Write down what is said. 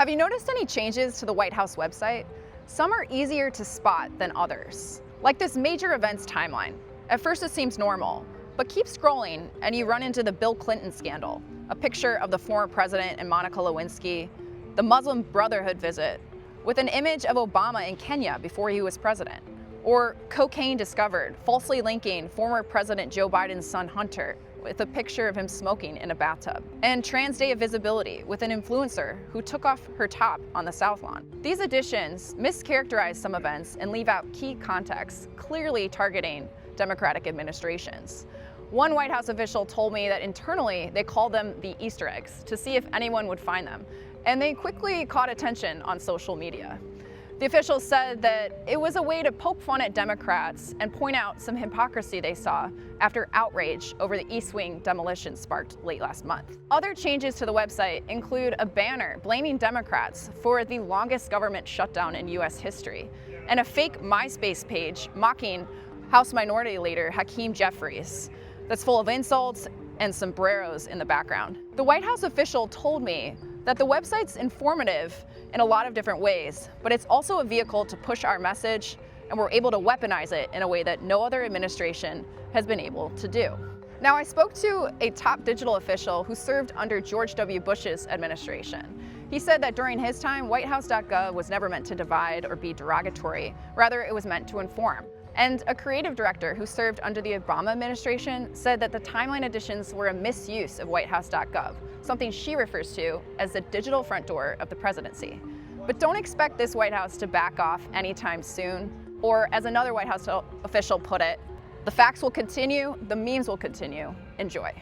Have you noticed any changes to the White House website? Some are easier to spot than others. Like this major events timeline. At first it seems normal, but keep scrolling and you run into the Bill Clinton scandal, a picture of the former president and Monica Lewinsky, the Muslim Brotherhood visit, with an image of Obama in Kenya before he was president, or cocaine discovered, falsely linking former President Joe Biden's son Hunter with a picture of him smoking in a bathtub, and Trans Day of Visibility with an influencer who took off her top on the South Lawn. These additions mischaracterize some events and leave out key context, clearly targeting Democratic administrations. One White House official told me that internally they called them the Easter eggs to see if anyone would find them, and they quickly caught attention on social media. The official said that it was a way to poke fun at Democrats and point out some hypocrisy they saw after outrage over the East Wing demolition sparked late last month. Other changes to the website include a banner blaming Democrats for the longest government shutdown in U.S. history, and a fake MySpace page mocking House Minority Leader Hakeem Jeffries that's full of insults and sombreros in the background. The White House official told me that the website's informative in a lot of different ways, but it's also a vehicle to push our message, and we're able to weaponize it in a way that no other administration has been able to do. Now, I spoke to a top digital official who served under George W. Bush's administration. He said that during his time, whitehouse.gov was never meant to divide or be derogatory. Rather, it was meant to inform. And a creative director who served under the Obama administration said that the timeline additions were a misuse of whitehouse.gov, something she refers to as the digital front door of the presidency. But don't expect this White House to back off anytime soon, or as another White House official put it, the facts will continue, the memes will continue. Enjoy.